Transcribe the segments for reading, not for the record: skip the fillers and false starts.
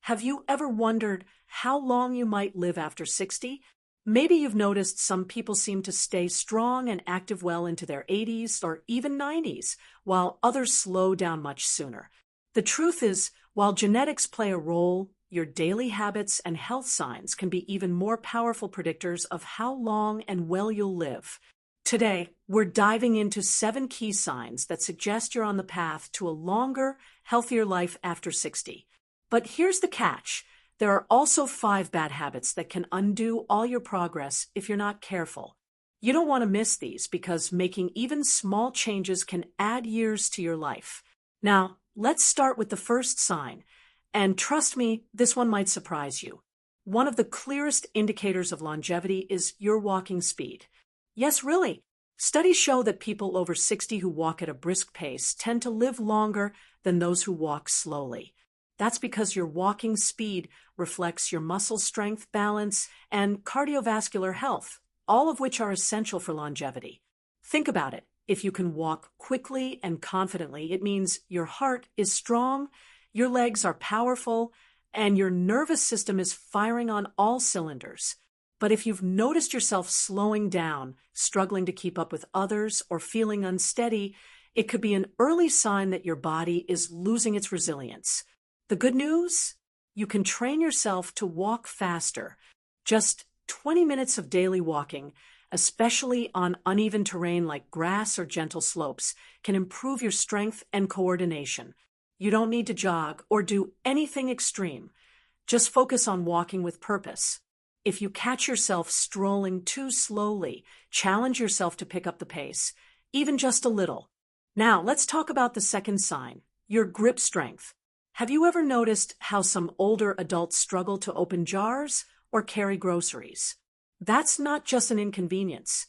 Have you ever wondered how long you might live after 60? Maybe you've noticed some people seem to stay strong and active well into their 80s or even 90s, while others slow down much sooner. The truth is, while genetics play a role, your daily habits and health signs can be even more powerful predictors of how long and well you'll live. Today, we're diving into 7 key signs that suggest you're on the path to a longer, healthier life after 60. But here's the catch. There are also 5 bad habits that can undo all your progress if you're not careful. You don't want to miss these because making even small changes can add years to your life. Now, let's start with the first sign. And trust me, this one might surprise you. One of the clearest indicators of longevity is your walking speed. Yes, really. Studies show that people over 60 who walk at a brisk pace tend to live longer than those who walk slowly. That's because your walking speed reflects your muscle strength, balance, and cardiovascular health, all of which are essential for longevity. Think about it. If you can walk quickly and confidently, it means your heart is strong, your legs are powerful, and your nervous system is firing on all cylinders. But if you've noticed yourself slowing down, struggling to keep up with others, or feeling unsteady, it could be an early sign that your body is losing its resilience. The good news? You can train yourself to walk faster. Just 20 minutes of daily walking, especially on uneven terrain like grass or gentle slopes, can improve your strength and coordination. You don't need to jog or do anything extreme. Just focus on walking with purpose. If you catch yourself strolling too slowly, challenge yourself to pick up the pace, even just a little. Now, let's talk about the second sign, your grip strength. Have you ever noticed how some older adults struggle to open jars or carry groceries? That's not just an inconvenience.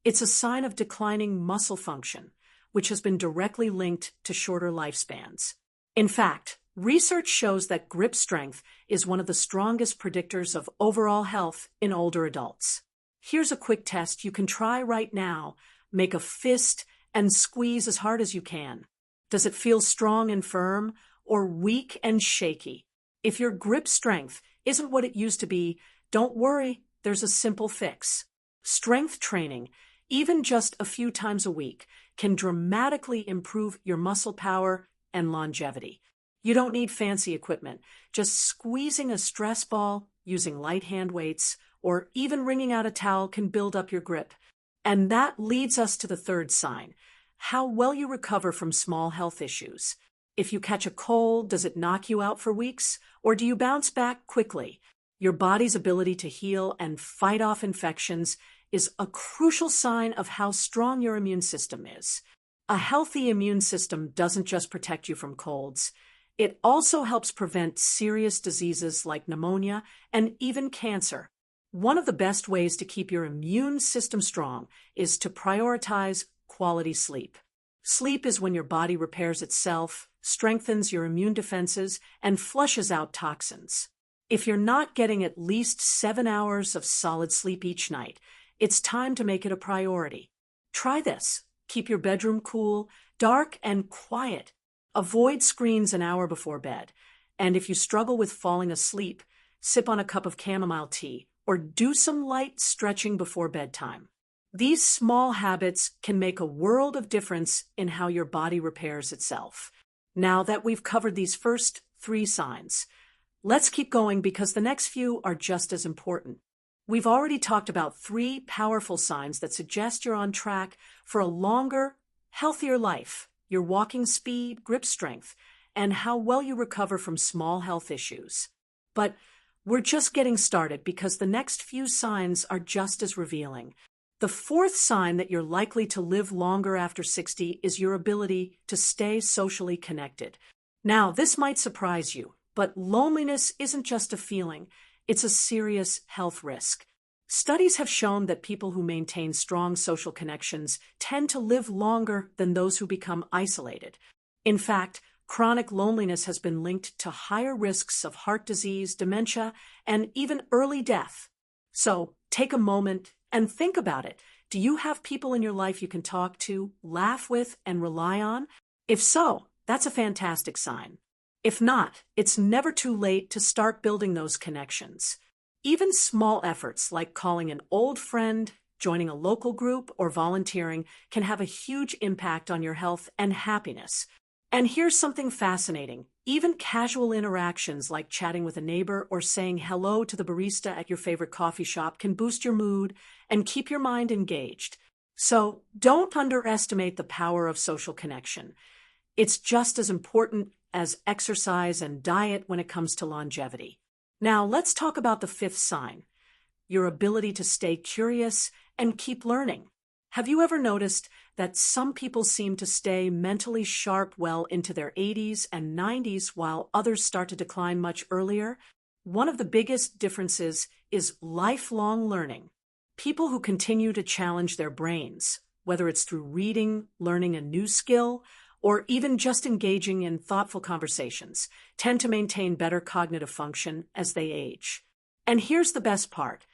It's a sign of declining muscle function, which has been directly linked to shorter lifespans. In fact, research shows that grip strength is one of the strongest predictors of overall health in older adults. Here's a quick test you can try right now. Make a fist and squeeze as hard as you can. Does it feel strong and firm, or weak and shaky? If your grip strength isn't what it used to be, don't worry, there's a simple fix. Strength training, even just a few times a week, can dramatically improve your muscle power and longevity. You don't need fancy equipment. Just squeezing a stress ball, using light hand weights, or even wringing out a towel can build up your grip. And that leads us to the third sign, how well you recover from small health issues. If you catch a cold, does it knock you out for weeks, or do you bounce back quickly? Your body's ability to heal and fight off infections is a crucial sign of how strong your immune system is. A healthy immune system doesn't just protect you from colds. It also helps prevent serious diseases like pneumonia and even cancer. One of the best ways to keep your immune system strong is to prioritize quality sleep. Sleep is when your body repairs itself, strengthens your immune defenses, and flushes out toxins. If you're not getting at least 7 hours of solid sleep each night, it's time to make it a priority. Try this. Keep your bedroom cool, dark, and quiet. Avoid screens an hour before bed. And if you struggle with falling asleep, sip on a cup of chamomile tea or do some light stretching before bedtime. These small habits can make a world of difference in how your body repairs itself. Now that we've covered these first 3 signs, let's keep going because the next few are just as important. We've already talked about 3 powerful signs that suggest you're on track for a longer, healthier life: your walking speed, grip strength, and how well you recover from small health issues. But we're just getting started because the next few signs are just as revealing. The 4th sign that you're likely to live longer after 60 is your ability to stay socially connected. Now, this might surprise you, but loneliness isn't just a feeling, it's a serious health risk. Studies have shown that people who maintain strong social connections tend to live longer than those who become isolated. In fact, chronic loneliness has been linked to higher risks of heart disease, dementia, and even early death. So, take a moment and think about it. Do you have people in your life you can talk to, laugh with, and rely on? If so, that's a fantastic sign. If not, it's never too late to start building those connections. Even small efforts like calling an old friend, joining a local group, or volunteering can have a huge impact on your health and happiness. And here's something fascinating. Even casual interactions like chatting with a neighbor or saying hello to the barista at your favorite coffee shop can boost your mood and keep your mind engaged. So don't underestimate the power of social connection. It's just as important as exercise and diet when it comes to longevity. Now, let's talk about the fifth sign, your ability to stay curious and keep learning. Have you ever noticed that some people seem to stay mentally sharp well into their 80s and 90s while others start to decline much earlier? One of the biggest differences is lifelong learning. People who continue to challenge their brains, whether it's through reading, learning a new skill, or even just engaging in thoughtful conversations, tend to maintain better cognitive function as they age. And here's the best part.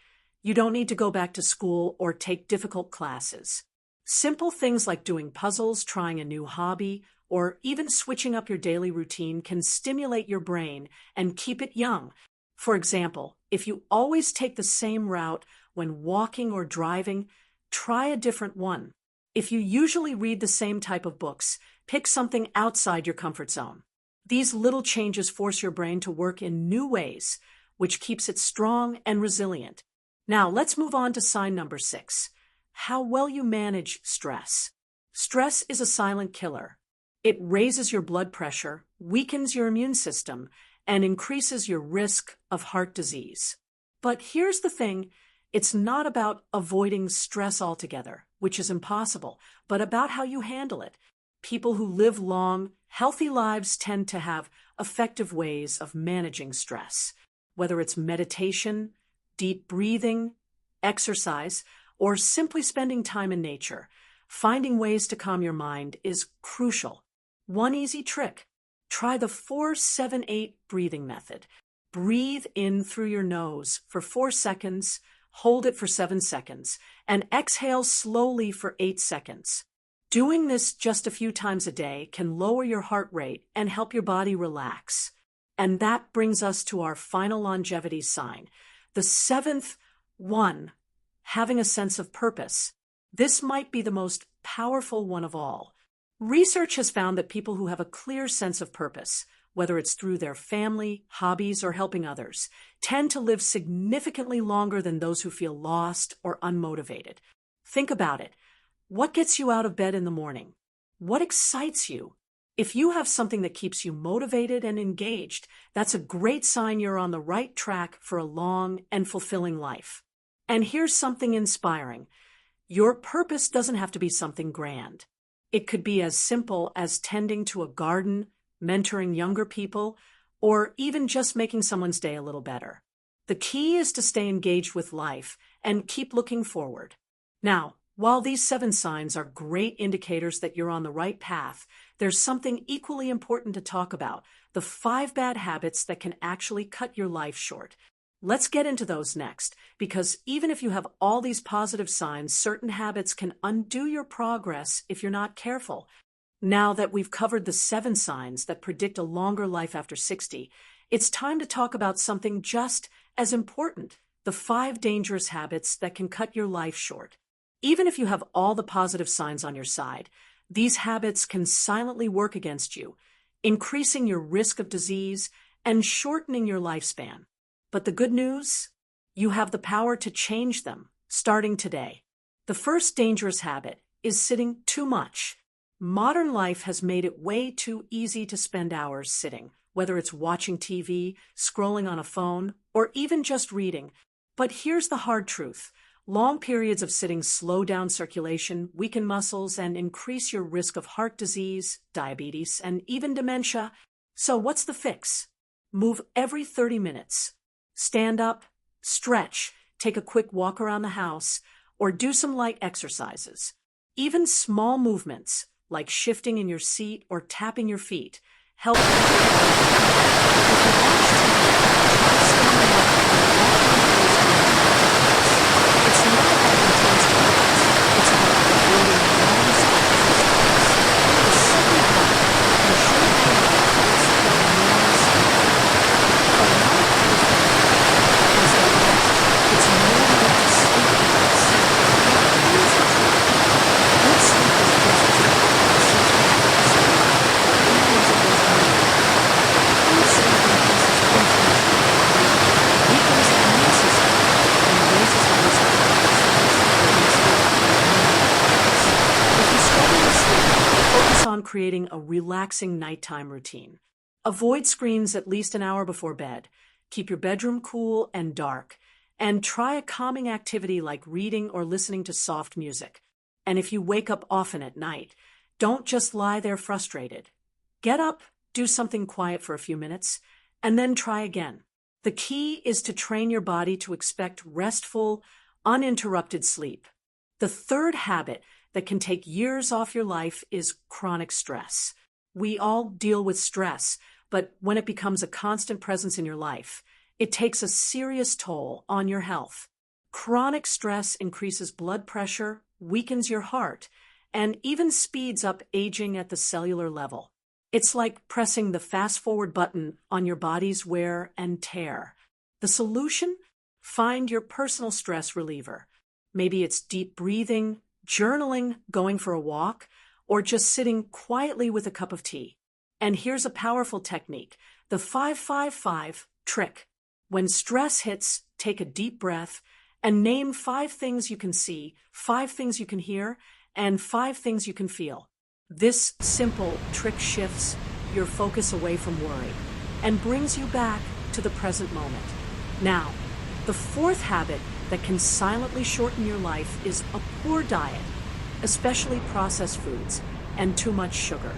You don't need to go back to school or take difficult classes. Simple things like doing puzzles, trying a new hobby, or even switching up your daily routine can stimulate your brain and keep it young. For example, if you always take the same route when walking or driving, try a different one. If you usually read the same type of books, pick something outside your comfort zone. These little changes force your brain to work in new ways, which keeps it strong and resilient. Now, let's move on to sign number 6, how well you manage stress. Stress is a silent killer. It raises your blood pressure, weakens your immune system, and increases your risk of heart disease. But here's the thing, it's not about avoiding stress altogether, which is impossible, but about how you handle it. People who live long, healthy lives tend to have effective ways of managing stress, whether it's meditation, deep breathing, exercise, or simply spending time in nature. Finding ways to calm your mind is crucial. One easy trick: try the 4-7-8 breathing method. Breathe in through your nose for 4 seconds, hold it for 7 seconds, and exhale slowly for 8 seconds. Doing this just a few times a day can lower your heart rate and help your body relax. And that brings us to our final longevity sign, the 7th one, having a sense of purpose. This might be the most powerful one of all. Research has found that people who have a clear sense of purpose, whether it's through their family, hobbies, or helping others, tend to live significantly longer than those who feel lost or unmotivated. Think about it. What gets you out of bed in the morning? What excites you? If you have something that keeps you motivated and engaged, that's a great sign you're on the right track for a long and fulfilling life. And here's something inspiring. Your purpose doesn't have to be something grand. It could be as simple as tending to a garden, mentoring younger people, or even just making someone's day a little better. The key is to stay engaged with life and keep looking forward. Now, while these 7 signs are great indicators that you're on the right path, there's something equally important to talk about, the 5 bad habits that can actually cut your life short. Let's get into those next, because even if you have all these positive signs, certain habits can undo your progress if you're not careful. Now that we've covered the 7 signs that predict a longer life after 60, it's time to talk about something just as important, the 5 dangerous habits that can cut your life short. Even if you have all the positive signs on your side, these habits can silently work against you, increasing your risk of disease and shortening your lifespan. But the good news? You have the power to change them, starting today. The first dangerous habit is sitting too much. Modern life has made it way too easy to spend hours sitting, whether it's watching TV, scrolling on a phone, or even just reading. But here's the hard truth. Long periods of sitting slow down circulation, weaken muscles, and increase your risk of heart disease, diabetes, and even dementia. So what's the fix? Move every 30 minutes. Stand up, stretch, take a quick walk around the house, or do some light exercises. Even small movements, like shifting in your seat or tapping your feet, help. creating a relaxing nighttime routine. Avoid screens at least an hour before bed. Keep your bedroom cool and dark. And try a calming activity like reading or listening to soft music. And if you wake up often at night, don't just lie there frustrated. Get up, do something quiet for a few minutes, and then try again. The key is to train your body to expect restful, uninterrupted sleep. The third habit that can take years off your life is chronic stress. We all deal with stress, but when it becomes a constant presence in your life, it takes a serious toll on your health. Chronic stress increases blood pressure, weakens your heart, and even speeds up aging at the cellular level. It's like pressing the fast-forward button on your body's wear and tear. The solution? Find your personal stress reliever. Maybe it's deep breathing, journaling, going for a walk, or just sitting quietly with a cup of tea. And here's a powerful technique, the 5-5-5 trick. When stress hits, take a deep breath and name 5 things you can see, 5 things you can hear, and 5 things you can feel. This simple trick shifts your focus away from worry and brings you back to the present moment. Now, the fourth habit that can silently shorten your life is a poor diet, especially processed foods and too much sugar.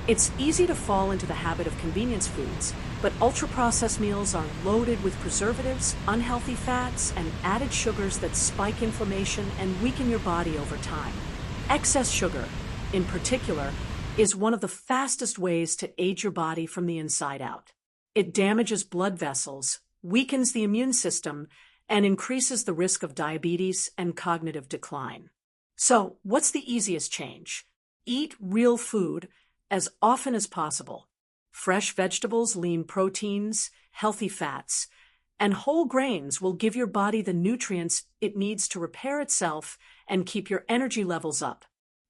It's easy to fall into the habit of convenience foods, but ultra-processed meals are loaded with preservatives, unhealthy fats, and added sugars that spike inflammation and weaken your body over time. Excess sugar, in particular, is one of the fastest ways to age your body from the inside out. It damages blood vessels, weakens the immune system, and increases the risk of diabetes and cognitive decline. So, what's the easiest change? Eat real food as often as possible. Fresh vegetables, lean proteins, healthy fats, and whole grains will give your body the nutrients it needs to repair itself and keep your energy levels up.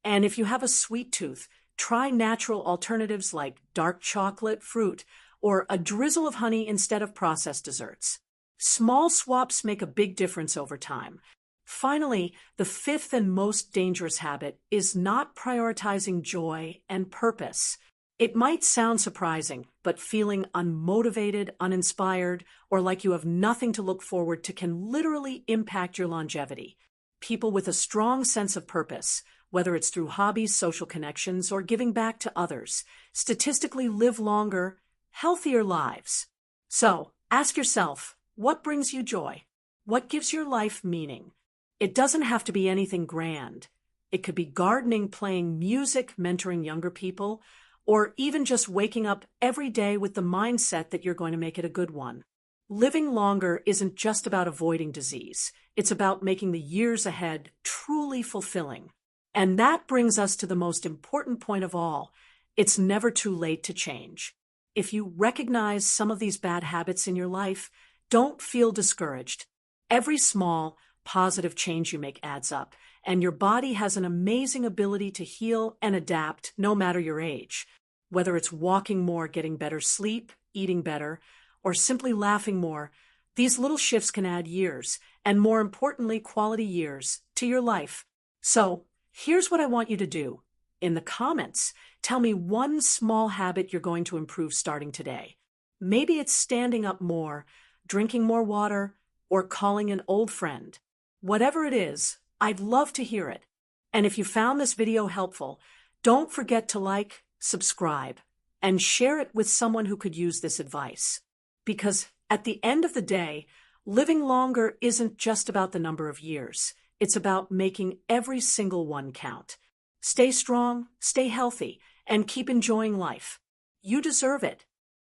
And if you have a sweet tooth, try natural alternatives like dark chocolate, fruit, or a drizzle of honey instead of processed desserts. Small swaps make a big difference over time. Finally, the fifth and most dangerous habit is not prioritizing joy and purpose. It might sound surprising, but feeling unmotivated, uninspired, or like you have nothing to look forward to can literally impact your longevity. People with a strong sense of purpose, whether it's through hobbies, social connections, or giving back to others, statistically live longer, healthier lives. So, ask yourself, what brings you joy? What gives your life meaning? It doesn't have to be anything grand. It could be gardening, playing music, mentoring younger people, or even just waking up every day with the mindset that you're going to make it a good one. Living longer isn't just about avoiding disease. It's about making the years ahead truly fulfilling. And that brings us to the most important point of all. It's never too late to change. If you recognize some of these bad habits in your life, don't feel discouraged. Every small, positive change you make adds up, and your body has an amazing ability to heal and adapt no matter your age. Whether it's walking more, getting better sleep, eating better, or simply laughing more, these little shifts can add years, and more importantly, quality years, to your life. So, here's what I want you to do. In the comments, tell me one small habit you're going to improve starting today. Maybe it's standing up more, drinking more water, or calling an old friend. Whatever it is, I'd love to hear it. And if you found this video helpful, don't forget to like, subscribe, and share it with someone who could use this advice. Because at the end of the day, living longer isn't just about the number of years. It's about making every single one count. Stay strong, stay healthy, and keep enjoying life. You deserve it.